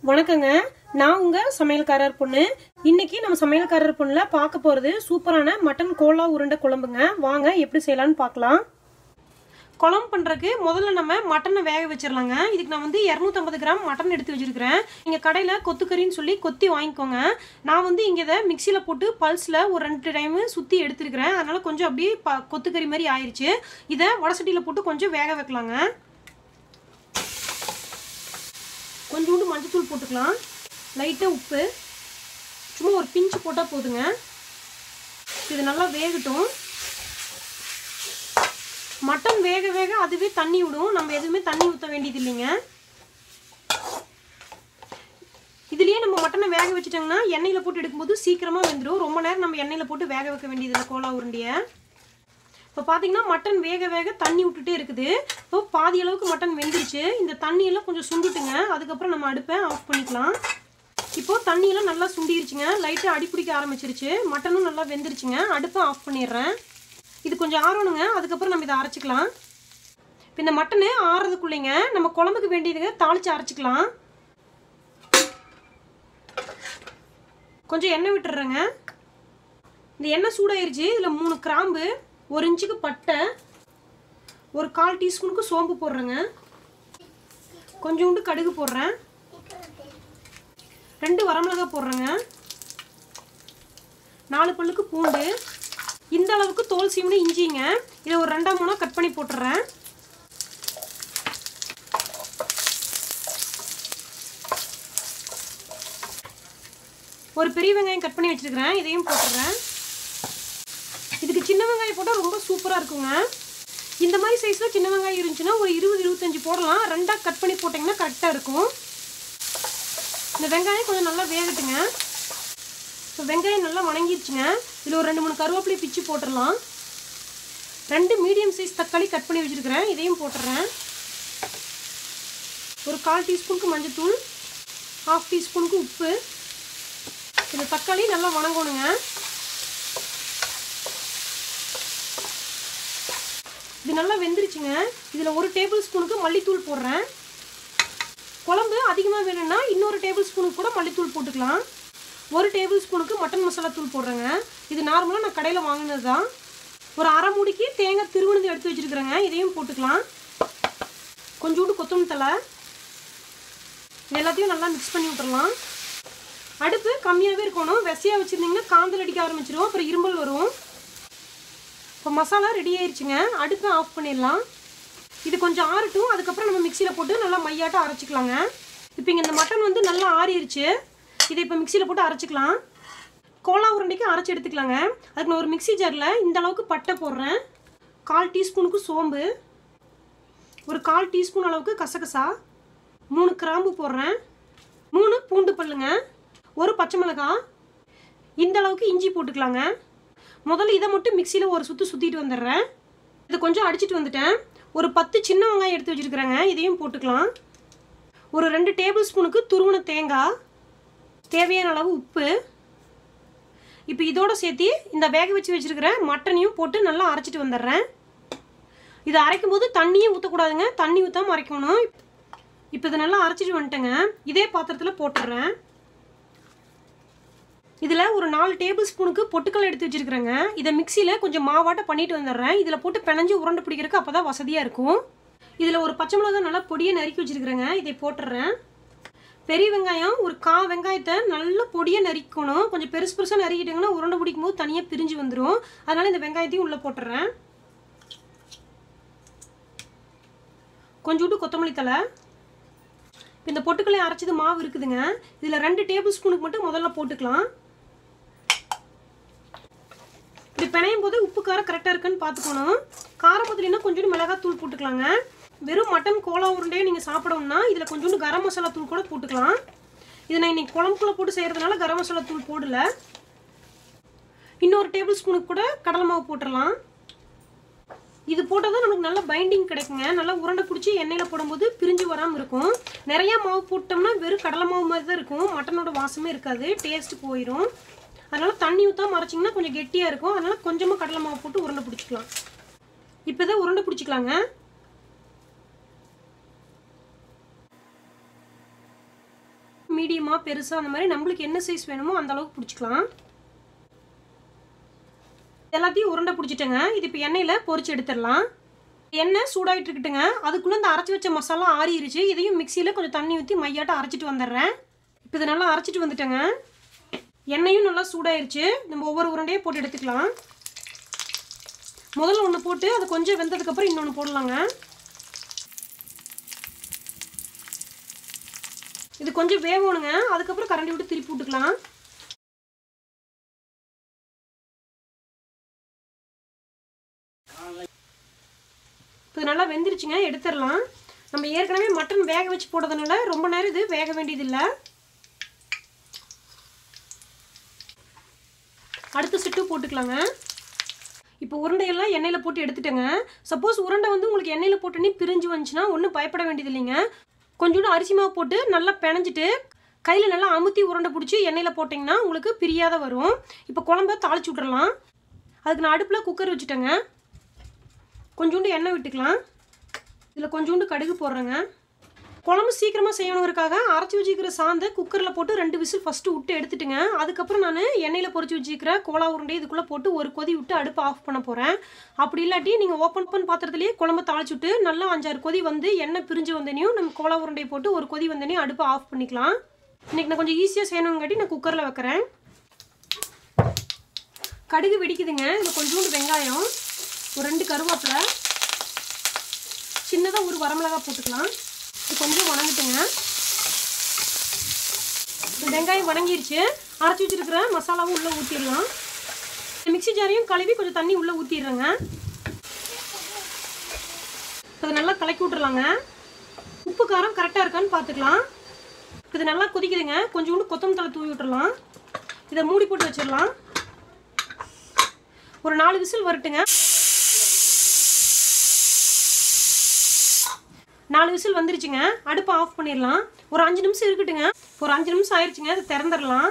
வணக்கங்க. நான் உங்க சமையல்காரர் பொண்ணு. இன்னைக்கு நம்ம சமையல்காரர் பொண்ணுல பார்க்க போறது சூப்பரான மட்டன் கோலா உருண்டை குழம்புங்க. வாங்க எப்படி செய்யலாம்னு பார்க்கலாம். குழம்பு பண்றதுக்கு முதல்ல நம்ம மட்டனை வேக வச்சிடலாங்க. இதுக்கு நான் 250 கிராம் மட்டன் எடுத்து வச்சிருக்கிறேன். நீங்க கடையில கொத்துக்கறின்னு சொல்லி கொத்தி வாங்கிக்கோங்க. நான் இங்க இதை மிக்சியில போட்டு பல்ஸ்ல ஒரு 2 டைம் சுத்தி எடுத்துருக்கிறேன். அதனால கொஞ்சம் அப்படியே கொத்துக்கறி மாதிரி ஆயிடுச்சு. இதை வடசட்டியில போட்டு கொஞ்சம் வேக வைக்கலாங்க. கொஞ்சோண்டு மஞ்சத்தூள் போட்டுக்கலாம். லைட்டாக உப்பு, சும்மா ஒரு பிஞ்சு போட்டால் போதுங்க. இது நல்லா வேகட்டும். மட்டன் வேக வேக அதுவே தண்ணி விடும். நம்ம எதுவுமே தண்ணி ஊற்ற வேண்டியது இல்லைங்க. இதுலேயே நம்ம மட்டனை வேக வச்சுட்டோங்கன்னா எண்ணெயில் போட்டு எடுக்கும்போது சீக்கிரமாக வெந்துடும். ரொம்ப நேரம் நம்ம எண்ணெயில் போட்டு வேக வைக்க வேண்டியதில்லை கோலா உருண்டையை. இப்போ பார்த்தீங்கன்னா மட்டன் வேக வேக தண்ணி விட்டுட்டே இருக்குது. இப்போ பாதி அளவுக்கு மட்டன் வெந்துருச்சு. இந்த தண்ணியெல்லாம் கொஞ்சம் சுண்டுட்டுங்க. அதுக்கப்புறம் நம்ம அடுப்பை ஆஃப் பண்ணிக்கலாம். இப்போது தண்ணியெல்லாம் நல்லா சுண்டிருச்சுங்க. லைட்டாக அடிப்பிடிக்க ஆரம்பிச்சிருச்சு. மட்டனும் நல்லா வெந்துருச்சுங்க. அடுப்பை ஆஃப் பண்ணிடுறேன். இது கொஞ்சம் ஆறணுங்க. அதுக்கப்புறம் நம்ம இதை அரைச்சிக்கலாம். இப்போ இந்த மட்டனு ஆறுறதுக்குள்ளேங்க நம்ம குழம்புக்கு வேண்டியதுங்க தாளித்து அரைச்சிக்கலாம். கொஞ்சம் எண்ணெய் விட்டுறேங்க. இந்த எண்ணெய் சூடாயிருச்சு. இதில் 3 கிராம்பு, 1 இன்ச்சுக்கு பட்டை, ஒரு 1/4 டீஸ்பூனுக்கு சோம்பு போடுறேங்க. கொஞ்சோண்டு கடுகு போடுறேன். 2 வரமிளகாய் போடுறேங்க. 4 பல்லுக்கு பூண்டு. இந்த அளவுக்கு தோல் சீவுன இஞ்சிங்க. இதை ஒரு 2-3 கட் பண்ணி போட்டுறேன். ஒரு பெரிய வெங்காயம் கட் பண்ணி வச்சிருக்கிறேன். இதையும் போட்டுறேன். இதுக்கு சின்ன வெங்காயம் போட்டால் ரொம்ப சூப்பராக இருக்குங்க. இந்த மாதிரி சைஸில் சின்ன வெங்காயம் இருந்துச்சுன்னா ஒரு 20-25 போடலாம். 2ஆக கட் பண்ணி போட்டிங்கன்னா கரெக்டாக இருக்கும். இந்த வெங்காயம் கொஞ்சம் நல்லா வேகட்டுங்க. இப்போ வெங்காயம் நல்லா வணங்கிடுச்சுங்க. இதில் ஒரு 2-3 கருவேப்பிலை பிச்சு போட்டுடலாம். 2 மீடியம் சைஸ் தக்காளி கட் பண்ணி வச்சுருக்கிறேன். இதையும் போட்டுறேன். ஒரு 1/4 டீஸ்பூனுக்கு மஞ்சத்தூள், 1/2 டீஸ்பூனுக்கு உப்பு. இந்த தக்காளி நல்லா வணங்கணுங்க. இது நல்லா வெந்துருச்சுங்க. இதில் 1 டேபிள் ஸ்பூனுக்கு மல்லித்தூள் போடுறேன். குழம்பு அதிகமாக வேணும்னா இன்னொரு டேபிள் ஸ்பூனுக்கு கூட மல்லித்தூள் போட்டுக்கலாம். 1 டேபிள் ஸ்பூனுக்கு மட்டன் மசாலா தூள் போடுறேங்க. இது நார்மலாக நான் கடையில் வாங்கினது தான். ஒரு அரை மூடிக்கு தேங்காய் திருவுணது எடுத்து வச்சுருக்குறேங்க. இதையும் போட்டுக்கலாம். கொஞ்சோண்டு கொத்தமல்லி தழை. இது எல்லாத்தையும் நல்லா மிக்ஸ் பண்ணி விட்டுடலாம். அடுப்பு கம்மியாகவே இருக்கணும். வெசையாக வச்சுருந்தீங்கன்னா காந்தல் அடிக்க ஆரம்பிச்சிடும். அப்புறம் இரும்பல் வரும். இப்போ மசாலா ரெடி ஆயிடுச்சுங்க. அடுப்பை ஆஃப் பண்ணிடலாம். இது கொஞ்சம் ஆறட்டும். அதுக்கப்புறம் நம்ம மிக்சியில் போட்டு நல்லா மையாட்டம் அரைச்சிக்கலாங்க. இப்போ இங்கே இந்த மட்டன் நல்லா ஆறிடுச்சு. இதை இப்போ மிக்சியில் போட்டு அரைச்சிக்கலாம். கோலா உருண்டைக்கு அரைச்சி எடுத்துக்கலாங்க. அதுக்கு நான் ஒரு மிக்சி ஜாரில் இந்த அளவுக்கு பட்டை போடுறேன். 1/4 டீஸ்பூனுக்கு சோம்பு, ஒரு 1/4 டீஸ்பூன் அளவுக்கு கசகசா, 3 கிராம்பு போடுறேன், 3 பூண்டு பல்லுங்க, 1 பச்சை மிளகாய், இந்த அளவுக்கு இஞ்சி போட்டுக்கலாங்க. முதல்ல இதை மட்டும் மிக்சியில் ஒரு சுற்றிட்டு வந்துடுறேன். இது கொஞ்சம் அடிச்சுட்டு வந்துட்டேன். ஒரு 10 சின்ன வெங்காயம் எடுத்து வச்சுருக்குறேங்க. இதையும் போட்டுக்கலாம். ஒரு 2 டேபிள் ஸ்பூனுக்கு துருவன தேங்காய், தேவையான அளவு உப்பு. இப்போ இதோடு சேர்த்து இந்த வேக வச்சுருக்கிற மட்டனையும் போட்டு நல்லா அரைச்சிட்டு வந்துடுறேன். இதை அரைக்கும் போது தண்ணியே ஊற்றக்கூடாதுங்க. தண்ணி ஊற்றாமல் அரைக்கணும். இப்போ இதை நல்லா அரைச்சிட்டு வந்துட்டேங்க. இதே பாத்திரத்தில் போட்டுடுறேன். இதில் ஒரு 4 டேபிள் ஸ்பூனுக்கு பொட்டுக்கல்லை எடுத்து வச்சுருக்குறேங்க. இதை மிக்சியில் கொஞ்சம் மாவாட்ட பண்ணிட்டு வந்துடுறேன். இதில் போட்டு பிணைஞ்சு உருண்டை பிடிக்கிறதுக்கு அப்போ தான் வசதியாக இருக்கும். இதில் ஒரு பச்சை மிளகாய் நல்லா பொடியை நறுக்கி வச்சுருக்குறேங்க. இதை போட்டுடுறேன். பெரிய வெங்காயம் ஒரு 1/4 வெங்காயத்தை நல்லா பொடியை நறுக்கணும். கொஞ்சம் பெருசாக நறுக்கிட்டிங்கன்னா உருண்டை பிடிக்கும் போது தனியாக பிரிஞ்சு வந்துடும். அதனால் இந்த வெங்காயத்தையும் உள்ளே போட்டுடுறேன். கொஞ்சோண்டு கொத்தமல்லி தழை. இப்போ இந்த பொட்டுக்கல்லை அரைச்சது மாவு இருக்குதுங்க. இதில் 2 டேபிள் ஸ்பூனுக்கு மட்டும் முதல்ல போட்டுக்கலாம். இப்படி பிணையும் போது உப்பு காரம் கரெக்டாக இருக்குன்னு பார்த்துக்கணும். காரம் பதிலினா கொஞ்சோண்டு மிளகாய் தூள் போட்டுக்கலாங்க. வெறும் மட்டன் கோலா உருண்டையே நீங்கள் சாப்பிடணும்னா இதில் கொஞ்சோண்டு கரம் மசாலா தூள் கூட போட்டுக்கலாம். இது நான் இன்னைக்கு குழம்புக்குள்ளே போட்டு செய்கிறதுனால கரம் மசாலா தூள் போடல. இன்னொரு டேபிள் ஸ்பூனுக்கு கூட கடலை மாவு போட்டுடலாம். இது போட்டால் தான் நமக்கு நல்லா பைண்டிங் கிடைக்குங்க. நல்லா உருண்டை பிடிச்சி எண்ணெயில் போடும்போது பிரிஞ்சு வராமல் இருக்கும். நிறையா மாவு போட்டோம்னா வெறும் கடலை மாவு மாதிரி தான் இருக்கும். மட்டனோட வாசமே இருக்காது. டேஸ்ட்டு போயிடும். அதனால் தண்ணி ஊற்றாம அரைச்சிங்கன்னா கொஞ்சம் கெட்டியாக இருக்கும். அதனால் கொஞ்சமாக கடலை மாவு போட்டு உருண்டை பிடிச்சிக்கலாம். இப்போ தான் உருண்டை பிடிச்சிக்கலாங்க. மீடியமா பெருசா அந்த மாதிரி நம்மளுக்கு என்ன சைஸ் வேணுமோ அந்த அளவுக்கு பிடிச்சிக்கலாம். எல்லாத்தையும் உருண்டை பிடிச்சிட்டேங்க. இது இப்போ எண்ணெயில் பொரிச்சு எடுத்துடலாம். எண்ணெய் சூடாகிட்டு இருக்கட்டுங்க. அதுக்குள்ளே இந்த அரைச்சி வச்ச மசாலா ஆறிடுச்சு. இதையும் மிக்சியில் கொஞ்சம் தண்ணி ஊற்றி மையாட்டம் அரைச்சிட்டு வந்துடுறேன். இப்போ இதை நல்லா அரைச்சிட்டு வந்துட்டேங்க. எண்ணெயும் நல்லா சூடாயிருச்சு. நம்ம ஒவ்வொரு உருண்டையும் போட்டு எடுத்துக்கலாம். முதல்ல ஒன்று போட்டு அது கொஞ்சம் வெந்ததுக்கப்புறம் இன்னொன்று போடலாங்க. இது கொஞ்சம் வேகணுங்க. அதுக்கப்புறம் கரண்டி விட்டு திருப்பி விட்டுக்கலாம். இது நல்லா வெந்துருச்சுங்க. எடுத்துடலாம். நம்ம ஏற்கனவே மட்டன் வேக வச்சு போடுறதுனால ரொம்ப நேரம் இது வேக வேண்டியதில்லை. அடுத்த செட்டு போட்டுக்கலாங்க. இப்போ உருண்டையெல்லாம் எண்ணெயில் போட்டு எடுத்துட்டேங்க. சப்போஸ் உருண்டை வந்து உங்களுக்கு எண்ணெயில் போட்டோன்னே பிரிஞ்சு வந்துச்சுன்னா ஒன்றும் பயப்பட வேண்டியது இல்லைங்க. கொஞ்சோண்டு அரிசி மாவு போட்டு நல்லா பிணைஞ்சிட்டு கையில் நல்லா அமுத்தி உருண்டை பிடிச்சி எண்ணெயில் போட்டிங்கன்னா உங்களுக்கு பிரியாத வரும். இப்போ குழம்ப தாளிச்சு விட்றலாம். அதுக்கு நான் அடுப்பில் குக்கர் வச்சுட்டேங்க. கொஞ்சோண்டு எண்ணெய் விட்டுக்கலாம். இதில் கொஞ்சோண்டு கடுகு போடுறேங்க. குழம்பு சீக்கிரமாக செய்யணுங்கிறதுக்காக அரைச்சி வச்சுக்கிற சாந்தை குக்கரில் போட்டு 2 விசில் ஃபஸ்ட்டு விட்டு எடுத்துட்டுங்க. அதுக்கப்புறம் நான் எண்ணெயில் பொரிச்சு வச்சுக்கிற கோலா உருண்டை இதுக்குள்ளே போட்டு ஒரு கொதி விட்டு அடுப்பை ஆஃப் பண்ண போகிறேன். அப்படி இல்லாட்டி நீங்கள் ஓப்பன் பாத்திரத்துலேயே குழம்பு தாளிச்சு விட்டு நல்லா 5-6 கொதி வந்து எண்ணெய் பிரிஞ்சு வந்தனையும் நம்ம கோலா உருண்டையை போட்டு ஒரு கொதி வந்தனையும் அடுப்பை ஆஃப் பண்ணிக்கலாம். இன்றைக்கி நான் கொஞ்சம் ஈஸியாக செய்யணுங்காட்டி நான் குக்கரில் வைக்கிறேன். கடுகு வெடிக்குதுங்க. இதில் கொஞ்சோண்டு வெங்காயம், ஒரு 2 கருவேப்பிலை, சின்னதாக ஒரு வரமிளகா போட்டுக்கலாம். இது கொஞ்சம் வணங்கிட்டுங்க. வெங்காயம் வணங்கிருச்சு. அரைச்சி வச்சுருக்கிற மசாலாவும் உள்ளே ஊற்றிடலாம். மிக்ஸி ஜாரையும் கழுவி கொஞ்சம் தண்ணி உள்ளே ஊற்றிடுறேங்க. அதை நல்லா கலக்கி விட்டுறலாங்க. உப்பு காரம் கரெக்டாக இருக்கான்னு பார்த்துக்கலாம். இது நல்லா கொதிக்குதுங்க. கொஞ்சோண்டு கொத்தமல்லி தழை தூவி விட்டுறலாம். இதை மூடி போட்டு வச்சிடலாம். ஒரு 4 விசில் வரட்டுங்க. 4 விசில் வந்துருச்சுங்க. அடுப்பை ஆஃப் பண்ணிடலாம். ஒரு 5 நிமிஷம் இருக்கட்டுங்க. ஒரு 5 நிமிஷம் ஆயிடுச்சுங்க. அதை திறந்துடலாம்.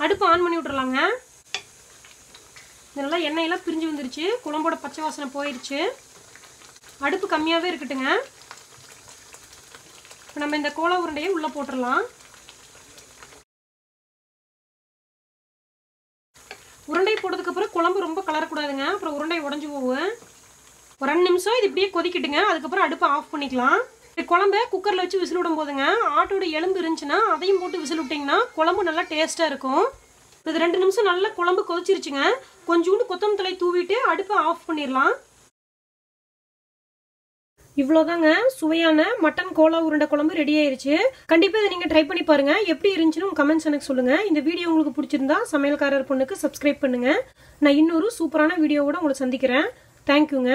அடுப்பை ஆன் பண்ணி விட்டுறலாங்க. இதெல்லாம் எண்ணெயெல்லாம் பிரிஞ்சு வந்துருச்சு. குழம்போட பச்சை வாசனை போயிடுச்சு. அடுப்பு கம்மியாகவே இருக்கட்டுங்க. இப்போ நம்ம இந்த கோலா உருண்டையை உள்ளே போட்டுடலாம். உருண்டை போட்டதுக்கப்புறம் குழம்பு ரொம்ப கலரக்கூடாதுங்க. அப்புறம் உருண்டை உடஞ்சி போகும். ஒரு 2 நிமிஷம் இது இப்படியே கொதிக்கிட்டுங்க. அதுக்கப்புறம் அடுப்பை ஆஃப் பண்ணிக்கலாம். குழம்பை குக்கரில் வச்சு விசில் விடும் போதுங்க ஆட்டோட எலும்பு இருந்துச்சுன்னா அதையும் போட்டு விசில் விட்டிங்கன்னா குழம்பு நல்லா டேஸ்ட்டாக இருக்கும். இது 2 நிமிஷம் நல்லா குழம்பு கொதிச்சிருச்சுங்க. கொஞ்சோண்டு கொத்தமல்லி தழை தூவிட்டு அடுப்பை ஆஃப் பண்ணிடலாம். இவ்வளோதாங்க சுவையான மட்டன் கோலா உருண்டை குழம்பு ரெடி ஆயிருச்சு. கண்டிப்பாக இதை நீங்கள் ட்ரை பண்ணி பாருங்க. எப்படி இருந்துச்சுன்னு உங்கள் கமெண்ட்ஸ் எனக்கு சொல்லுங்க. இந்த வீடியோ உங்களுக்கு பிடிச்சிருந்தா சமையல்காரர் பொண்ணுக்கு சப்ஸ்கிரைப் பண்ணுங்க. நான் இன்னொரு சூப்பரான வீடியோவோட உங்களை சந்திக்கிறேன். தேங்க்யூங்க.